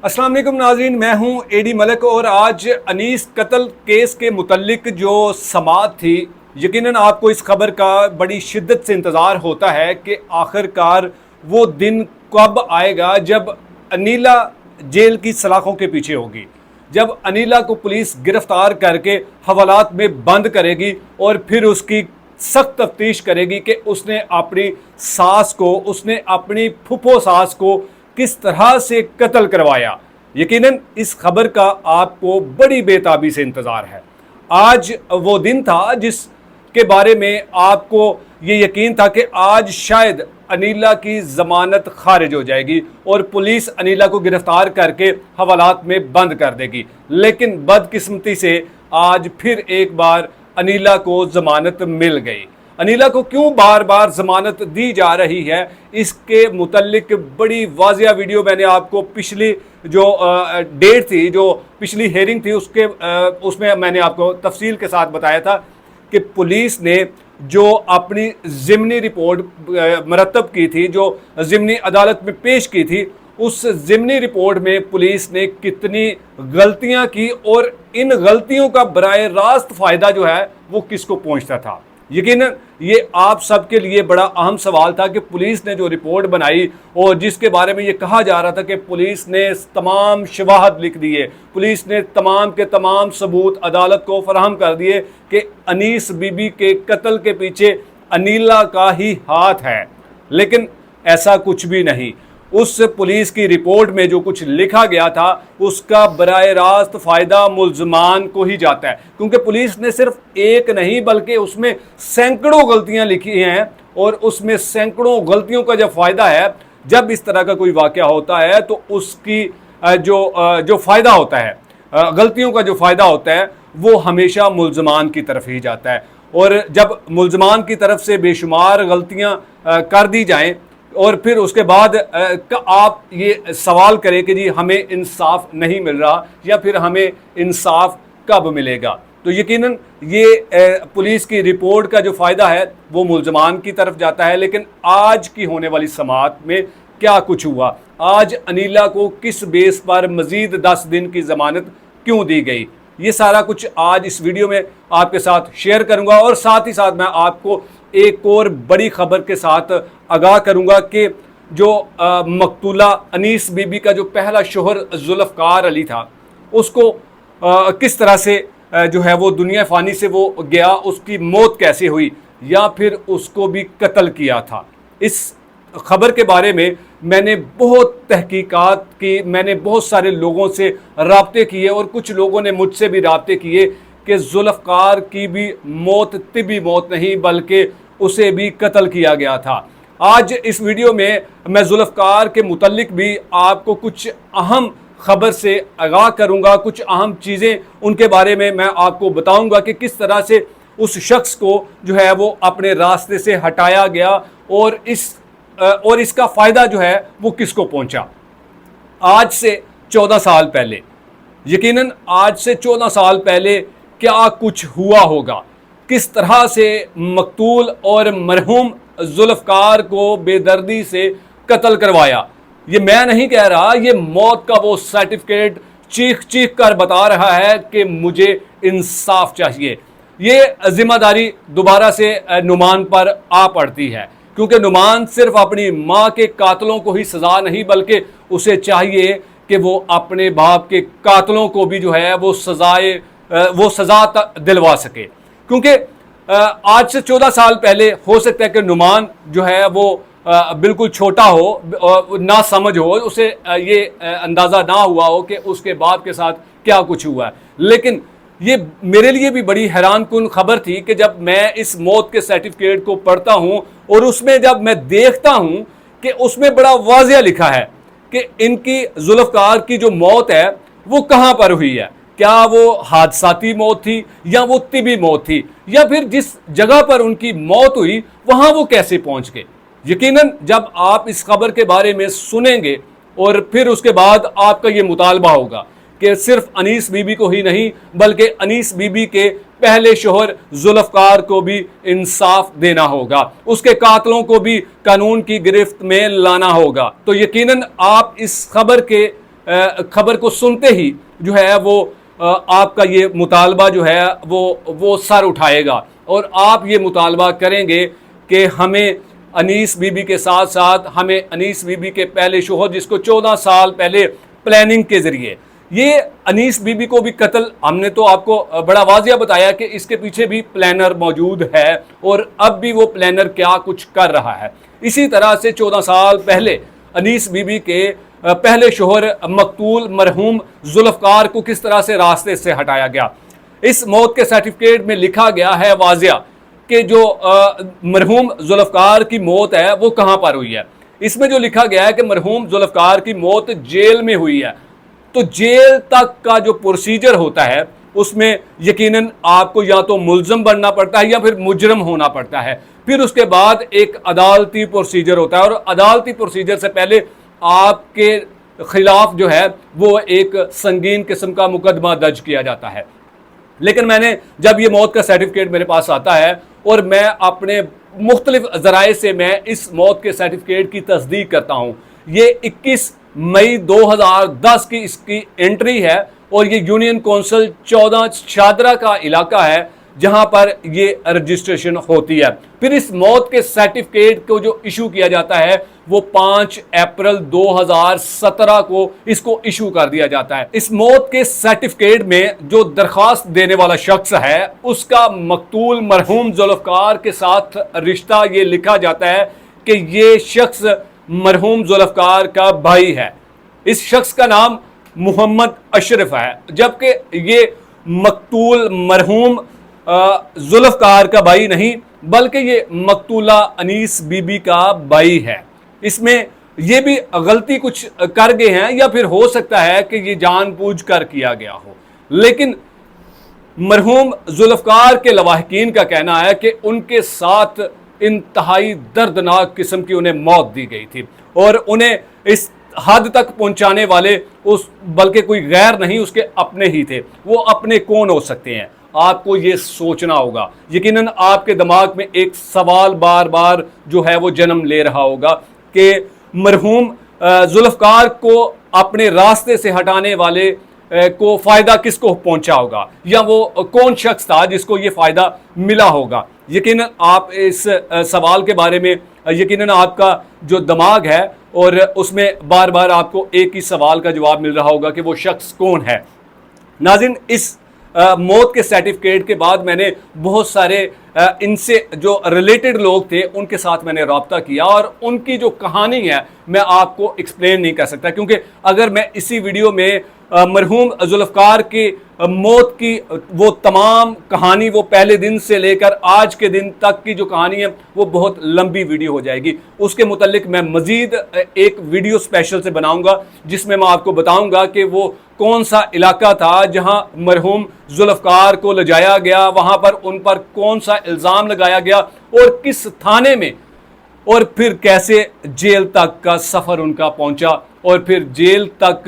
अस्सलाम वालेकुम नाज़रीन, मैं हूं एडी मलिक और आज अनीस कत्ल केस के मुतल्लिक जो समाअत थी, यकीनन आपको इस खबर का बड़ी शिद्दत से इंतज़ार होता है कि आखिरकार वो दिन कब आएगा जब अनीला जेल की सलाखों के पीछे होगी, जब अनीला को पुलिस गिरफ्तार करके हवालात में बंद करेगी और फिर उसकी सख्त तफ्तीश करेगी कि उसने अपनी सास को, उसने अपनी फुफो सास को किस तरह से कत्ल करवाया। यकीनन इस खबर का आपको बड़ी बेताबी से इंतज़ार है। आज वो दिन था जिसके बारे में आपको ये यकीन था कि आज शायद अनीला की ज़मानत खारिज हो जाएगी और पुलिस अनीला को गिरफ्तार करके हवालात में बंद कर देगी, लेकिन बदकिस्मती से आज फिर एक बार अनीला को ज़मानत मिल गई। अनीला को क्यों बार बार ज़मानत दी जा रही है, इसके मुतल्लिक बड़ी वाज़िया वीडियो मैंने आपको पिछली जो डेट थी, जो पिछली हेयरिंग थी, उसमें मैंने आपको तफसील के साथ बताया था कि पुलिस ने जो अपनी ज़िमनी रिपोर्ट मरतब की थी, जो ज़िमनी अदालत में पेश की थी, उस ज़िमनी रिपोर्ट में पुलिस ने कितनी गलतियां की और इन गलतियों का बराए रास्त फ़ायदा जो है वो किसको पहुंचता था। यकीनन ये आप सबके लिए बड़ा अहम सवाल था कि पुलिस ने जो रिपोर्ट बनाई और जिसके बारे में ये कहा जा रहा था कि पुलिस ने तमाम शवाहद लिख दिए, पुलिस ने तमाम के तमाम सबूत अदालत को फराहम कर दिए कि अनीस बीबी के कत्ल के पीछे अनीला का ही हाथ है, लेकिन ऐसा कुछ भी नहीं। उस पुलिस की रिपोर्ट में जो कुछ लिखा गया था उसका बराए रास्त फ़ायदा मुल्ज़मान को ही जाता है, क्योंकि पुलिस ने सिर्फ एक नहीं बल्कि उसमें सैकड़ों गलतियां लिखी हैं और उसमें सैकड़ों गलतियों का जब फ़ायदा है, जब इस तरह का कोई वाक़या होता है तो उसकी जो फ़ायदा होता है, गलतियों का जो फ़ायदा होता है वो हमेशा मुल्ज़मान की तरफ ही जाता है। और जब मुल्ज़मान की तरफ से बेशुमार गलतियाँ कर दी जाएँ और फिर उसके बाद आप ये सवाल करें कि जी हमें इंसाफ नहीं मिल रहा या फिर हमें इंसाफ कब मिलेगा, तो यकीनन ये पुलिस की रिपोर्ट का जो फ़ायदा है वो मुल्ज़मान की तरफ जाता है। लेकिन आज की होने वाली समाअत में क्या कुछ हुआ, आज अनीला को किस बेस पर मज़ीद 10 दिन की ज़मानत क्यों दी गई, ये सारा कुछ आज इस वीडियो में आपके साथ शेयर करूंगा और साथ ही साथ मैं आपको एक और बड़ी खबर के साथ आगाह करूंगा कि जो मकतूला अनीस बीबी का जो पहला शोहर जुल्फ़कार अली था, उसको किस तरह से जो है वो दुनिया फ़ानी से वो गया, उसकी मौत कैसे हुई या फिर उसको भी कत्ल किया था। इस खबर के बारे में मैंने बहुत तहकीकात की, मैंने बहुत सारे लोगों से राब्ते किए और कुछ लोगों ने मुझसे भी राब्ते किए कि जुल्फ़कार की भी मौत तिबी मौत नहीं बल्कि उसे भी कत्ल किया गया था। आज इस वीडियो में मैं जुल्फ़कार के मुतल्लिक भी आपको कुछ अहम खबर से आगाह करूंगा, कुछ अहम चीज़ें उनके बारे में मैं आपको बताऊंगा कि किस तरह से उस शख्स को जो है वो अपने रास्ते से हटाया गया और इसका फ़ायदा जो है वो किसको पहुंचा। आज से 14 साल पहले, यकीनन आज से 14 साल पहले क्या कुछ हुआ होगा, किस तरह से मकतूल और मरहूम जुल्फ़कार को बेदर्दी से कत्ल करवाया। ये मैं नहीं कह रहा, ये मौत का वो सर्टिफिकेट चीख चीख कर बता रहा है कि मुझे इंसाफ चाहिए। ये जिम्मेदारी दोबारा से नुमान पर आ पड़ती है, क्योंकि नुमान सिर्फ अपनी माँ के कातलों को ही सज़ा नहीं बल्कि उसे चाहिए कि वो अपने बाप के कातलों को भी जो है वो सज़ा दिलवा सके। क्योंकि आज से 14 साल पहले हो सकता है कि नुमान जो है वो बिल्कुल छोटा हो, ना समझ हो, उसे ये अंदाज़ा ना हुआ हो कि उसके बाप के साथ क्या कुछ हुआ है। लेकिन ये मेरे लिए भी बड़ी हैरानकुन खबर थी कि जब मैं इस मौत के सर्टिफिकेट को पढ़ता हूँ और उसमें जब मैं देखता हूँ कि उसमें बड़ा वाज़िया लिखा है कि इनकी जुल्फ़कार की जो मौत है वो कहाँ पर हुई है, क्या वो हादसाती मौत थी या वो तिबी मौत थी, या फिर जिस जगह पर उनकी मौत हुई वहाँ वो कैसे पहुँच गए। यकीनन जब आप इस खबर के बारे में सुनेंगे और फिर उसके बाद आपका ये मुतालबा होगा कि सिर्फ अनीस बीबी को ही नहीं बल्कि अनीस बीबी के पहले शोहर जुल्फ़कार को भी इंसाफ देना होगा, उसके कातलों को भी कानून की गिरफ्त में लाना होगा। तो यकीनन आप इस खबर के खबर को सुनते ही जो है वो आपका ये मुतालबा जो है वो सर उठाएगा और आप ये मुतालबा करेंगे कि हमें अनीस बीबी के साथ साथ हमें अनीस बीबी के पहले शोहर जिसको 14 साल पहले प्लानिंग के जरिए ये अनीस बीबी को भी कत्ल, हमने तो आपको बड़ा वाजिया बताया कि इसके पीछे भी प्लानर मौजूद है और अब भी वो प्लानर क्या कुछ कर रहा है। इसी तरह से 14 साल पहले अनीस बीबी के पहले शोहर मकतूल मरहूम जुल्फकार को किस तरह से रास्ते से हटाया गया। इस मौत के सर्टिफिकेट में लिखा गया है वाजिया कि जो मरहूम जुल्फकार की मौत है वो कहाँ पर हुई है। इसमें जो लिखा गया है कि मरहूम जुल्फकार की मौत जेल में हुई है। तो जेल तक का जो प्रोसीजर होता है उसमें यकीनन आपको या तो मुल्ज़म बनना पड़ता है या फिर मुजरम होना पड़ता है। फिर उसके बाद एक अदालती प्रोसीजर होता है और अदालती प्रोसीजर से पहले आपके खिलाफ जो है वो एक संगीन किस्म का मुकदमा दर्ज किया जाता है। लेकिन मैंने जब ये मौत का सर्टिफिकेट मेरे पास आता है और मैं अपने मुख्तलिफ ज़राए से मैं इस मौत के सर्टिफिकेट की तस्दीक करता हूँ। ये 21 मई 2010 की इसकी एंट्री है और ये यूनियन कौंसिल 14 शादरा का इलाका है जहां पर ये रजिस्ट्रेशन होती है। फिर इस मौत के सर्टिफिकेट को जो इशू किया जाता है वो 5 अप्रैल 2017 को इसको इशू कर दिया जाता है। इस मौत के सर्टिफिकेट में जो दरखास्त देने वाला शख्स है उसका मकतूल मरहूम जुल्फकार के साथ रिश्ता ये लिखा जाता है कि ये शख्स मरहूम जुल्फकार का भाई है। इस शख्स का नाम मोहम्मद अशरफ है, जबकि ये मकतूल मरहूम जुल्फकार का भाई नहीं बल्कि ये मकतूला अनीस बीबी का भाई है। इसमें ये भी गलती कुछ कर गए हैं या फिर हो सकता है कि ये जानबूझ कर किया गया हो। लेकिन मरहूम जुल्फकार के लवाहकीन का कहना है कि उनके साथ इंतहाई दर्दनाक किस्म की उन्हें मौत दी गई थी और उन्हें इस हद तक पहुंचाने वाले उस बल्कि कोई गैर नहीं उसके अपने ही थे। वो अपने कौन हो सकते हैं, आपको ये सोचना होगा। यकीनन आपके दिमाग में एक सवाल बार बार जो है वो जन्म ले रहा होगा कि मरहूम जुल्फकार को अपने रास्ते से हटाने वाले को फ़ायदा किसको पहुंचा होगा या वो कौन शख्स था जिसको ये फ़ायदा मिला होगा। यकीनन आप इस सवाल के बारे में यकीनन आपका जो दिमाग है और उसमें बार बार आपको एक ही सवाल का जवाब मिल रहा होगा कि वो शख्स कौन है। नाज़रीन, इस मौत के सर्टिफिकेट के बाद मैंने बहुत सारे इनसे जो रिलेटेड लोग थे उनके साथ मैंने रब्ता किया और उनकी जो कहानी है मैं आपको एक्सप्लेन नहीं कर सकता, क्योंकि अगर मैं इसी वीडियो में मरहूम जुल्फकार की मौत की वो तमाम कहानी वो पहले दिन से लेकर आज के दिन तक की जो कहानी है वो बहुत लंबी वीडियो हो जाएगी। उसके मुतल्लिक मैं मज़ीद एक वीडियो स्पेशल से बनाऊंगा जिसमें मैं आपको बताऊंगा कि वो कौन सा इलाका था जहां मरहूम जुल्फकार को ले जाया गया, वहां पर उन पर कौन सा इल्ज़ाम लगाया गया और किस थाने में, और फिर कैसे जेल तक का सफ़र उनका पहुंचा और फिर जेल तक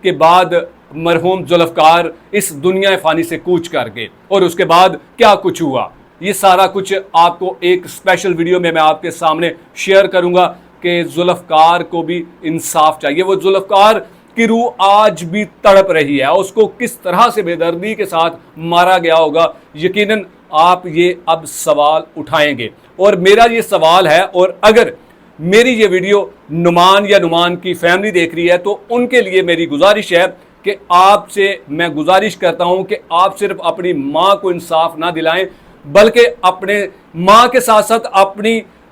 के बाद मरहूम जुल्फकार इस दुनिया फ़ानी से कूच कर गए और उसके बाद क्या कुछ हुआ। ये सारा कुछ आपको एक स्पेशल वीडियो में मैं आपके सामने शेयर करूंगा कि जुल्फकार को भी इंसाफ चाहिए। वो जुल्फकार की रूह आज भी तड़प रही है, उसको किस तरह से बेदर्दी के साथ मारा गया होगा, यकीनन आप ये अब सवाल उठाएंगे और मेरा ये सवाल है। और अगर मेरी ये वीडियो नुमान या नुमान की फैमिली देख रही है तो उनके लिए मेरी गुजारिश है कि आपसे मैं गुजारिश करता हूं कि आप सिर्फ अपनी माँ को इंसाफ ना दिलाएं बल्कि अपने माँ के साथ साथ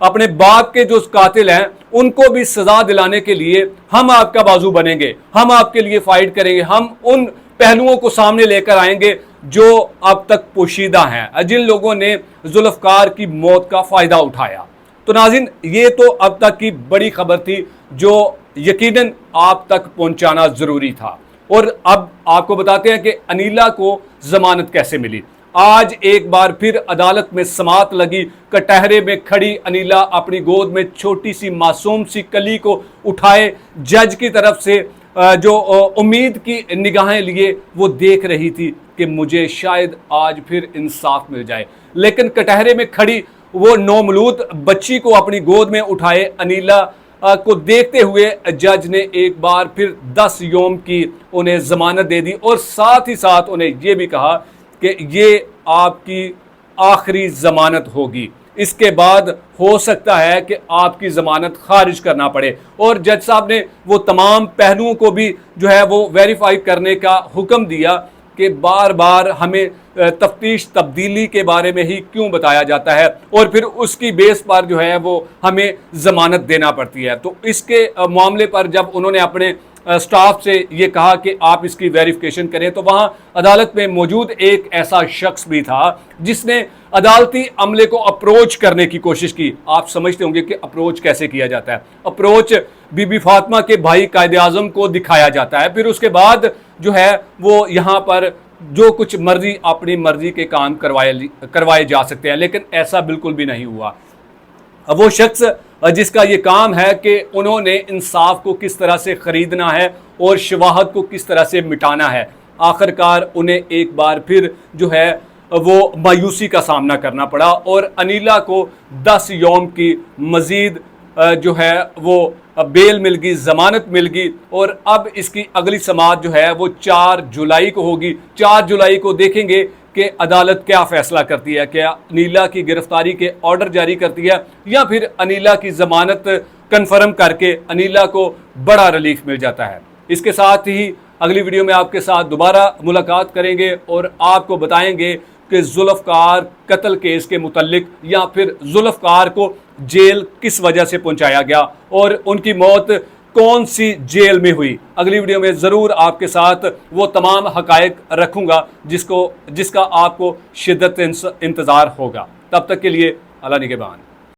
अपने बाप के जो कातिल हैं उनको भी सजा दिलाने के लिए हम आपका बाजू बनेंगे, हम आपके लिए फाइट करेंगे, हम उन पहलुओं को सामने लेकर आएंगे जो अब तक पोशीदा हैं, जिन लोगों ने जुल्फकार की मौत का फ़ायदा उठाया। तो नाज़रीन, ये तो अब तक की बड़ी खबर थी जो यकीनन आप तक पहुंचाना ज़रूरी था। और अब आपको बताते हैं कि अनीला को ज़मानत कैसे मिली। आज एक बार फिर अदालत में समाअत लगी। कटहरे में खड़ी अनीला अपनी गोद में छोटी सी मासूम सी कली को उठाए जज की तरफ से जो उम्मीद की निगाहें लिए वो देख रही थी कि मुझे शायद आज फिर इंसाफ मिल जाए। लेकिन कटहरे में खड़ी वो नौमलूद बच्ची को अपनी गोद में उठाए अनीला को देखते हुए जज ने एक बार फिर 10 यौम की उन्हें जमानत दे दी और साथ ही साथ उन्हें यह भी कहा कि ये आपकी आखिरी जमानत होगी, इसके बाद हो सकता है कि आपकी जमानत खारिज करना पड़े। और जज साहब ने वो तमाम पहलुओं को भी जो है वो वेरीफाई करने का हुक्म दिया कि बार बार हमें तफ्तीश तब्दीली के बारे में ही क्यों बताया जाता है और फिर उसकी बेस पर जो है वो हमें जमानत देना पड़ती है। तो इसके मामले पर जब उन्होंने अपने स्टाफ से ये कहा कि आप इसकी वेरिफिकेशन करें, तो वहां अदालत में मौजूद एक ऐसा शख्स भी था जिसने अदालती अमले को अप्रोच करने की कोशिश की। आप समझते होंगे कि अप्रोच कैसे किया जाता है। अप्रोच बीबी फातिमा के भाई कायदे आजम को दिखाया जाता है, फिर उसके बाद जो है वो यहाँ पर जो कुछ मर्जी अपनी मर्जी के काम करवाए जा सकते हैं, लेकिन ऐसा बिल्कुल भी नहीं हुआ। अब वो शख्स जिसका ये काम है कि उन्होंने इंसाफ को किस तरह से खरीदना है और शवाहद को किस तरह से मिटाना है, आखिरकार उन्हें एक बार फिर जो है वो मायूसी का सामना करना पड़ा और अनीला को 10 यौम की मजीद जो है वो बेल मिल गई, जमानत मिल गई। और अब इसकी अगली समाअत जो है वो 4 जुलाई को होगी। 4 जुलाई को देखेंगे कि अदालत क्या फैसला करती है, क्या अनीला की गिरफ्तारी के ऑर्डर जारी करती है या फिर अनीला की जमानत कंफर्म करके अनीला को बड़ा रिलीफ मिल जाता है। इसके साथ ही अगली वीडियो में आपके साथ दोबारा मुलाकात करेंगे और आपको बताएंगे कि जुल्फकार कत्ल केस के मुतल्लिक या फिर जुल्फकार को जेल किस वजह से पहुंचाया गया और उनकी मौत कौन सी जेल में हुई। अगली वीडियो में ज़रूर आपके साथ वो तमाम हकायक रखूंगा जिसका आपको शिद्दत इंतज़ार होगा। तब तक के लिए अल्लाह निगहबान।